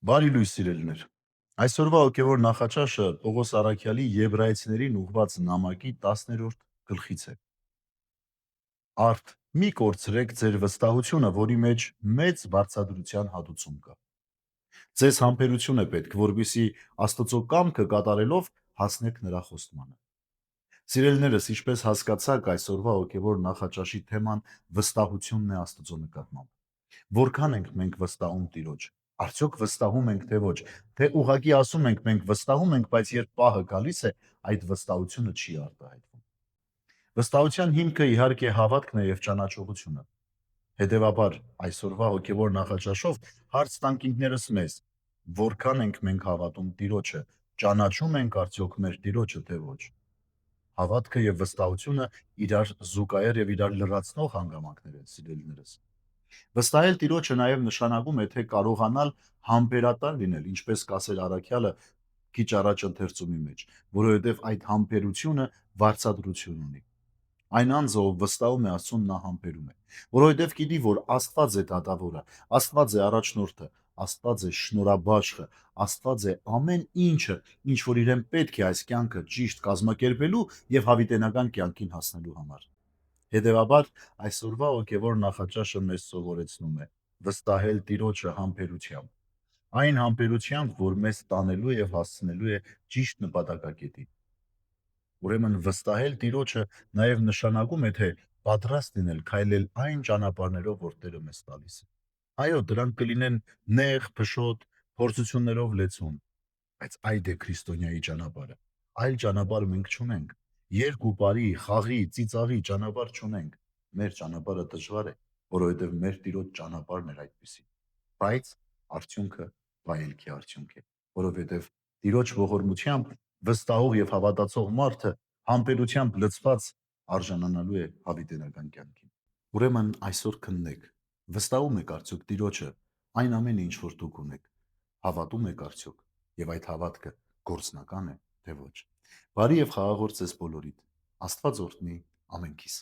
Բարի լույս սիրելիներ։ Այսօրվա հոգևոր նախաճաշը Պողոս Առաքյալի Եբրայեցիներին ուղված նամակի 10-րդ գլխից է։ Արդ մի կորցրեք ձեր վստահությունը, որի մեջ մեծ վարձատրության հատուցում կա։ Ձեզ համբերություն է պետք, որպեսզի Աստծո կամքը կատարելով հասնեք նրա խոստմանը։ Սիրելիներս, ինչպես հասկացաք, այսօրվա հոգևոր նախաճաշի թեման վստահությունն է Աստծո նկատմամբ։ Որքան ենք մենք վստահում Տիրոջ։ Արդյոք վստահում ենք, թե ոչ, թե ուղղակի ասում ենք մենք վստահում ենք, բայց երբ պահը գալիս է, այդ վստահությունը չի արտահայտվում։ Վստահության հիմքը իհարկե հավատքն է եւ ճանաչողությունը։ Հետևաբար, այսօրվա հոգևոր նախաճաշով հարց տանք ինքներս մեզ. որքան ենք մենք հավատում Տիրոջը, ճանաչում ենք արդյոք մեր Տիրոջը, թե ոչ։ Հավատքը եւ վստահությունը իրար զուգահեռ եւ իրար լրացնող հանգամանքներ են, սիրելիներս։ Վստահել Տիրոջը նաև նշանակում է թե կարողանալ համբերատար լինել, ինչպես կասեր Առաքյալը քիչ առաջ ընթերցումի մեջ, որովհետև այդ համբերությունը վարձատրություն ունի։ Այն անձը, ով վստահում է Աստծուն, նա համբերում է, որովհետև գիտի, որ Աստված է դատավորը, Աստված է առաջնորդը, Աստված է շնորհաբաշխը, Աստված է ամեն ինչը, ինչ որ իրեն պետք է այս կյանքը ճիշտ կազմակերպելու եւ հավիտենական կյանքին հասնելու համար։ Հետևաբար, այսօրվա հոգևոր նախաճաշը մեզ սովորեցնում է վստահել Տիրոջը համբերությամբ, այն համբերությամբ, որ մեզ տանելու եւ հասցնելու է ճիշտ նպատակակետին։ Ուրեմն վստահել Տիրոջը նաև նշանակում է, թե պատրաստ լինել քայլել այն ճանապարհներով, որ Տերը մեզ տալիս է։ Այո, դրանք կլինեն նեղ, փշոտ, փորձություններով լեցուն, բայց այդ է քրիստոնյայի ճանապարհը։ Այլ ճանապարհ մենք չունենք։ Երկ ու բարի, խաղի, ծիծաղի ճանապարհ չունենք։ Մեր ճանապարհը դժվար է, որովհետև մեր Տիրոջ ճանապարհն էր այդպիսին։ Բայց արդյունքը վայելքի արդյունք է, որովհետև Տիրոջ ողորմությամբ վստահող եւ հավատացող մարդը համբերությամբ լցված արժանանալու է հավիտենական կյանքին։ Ուրեմն այսօր քննեք. վստահում եք արդյոք Տիրոջը այն ամենը, ինչ որ դուք ունեք, հավատում եք արդյոք, եւ այդ հավատքը գործնական է, թե ոչ։ Բարի եւ խաղաղ օր ձեզ բոլորիդ։ Աստված օրհնի ամենքիս։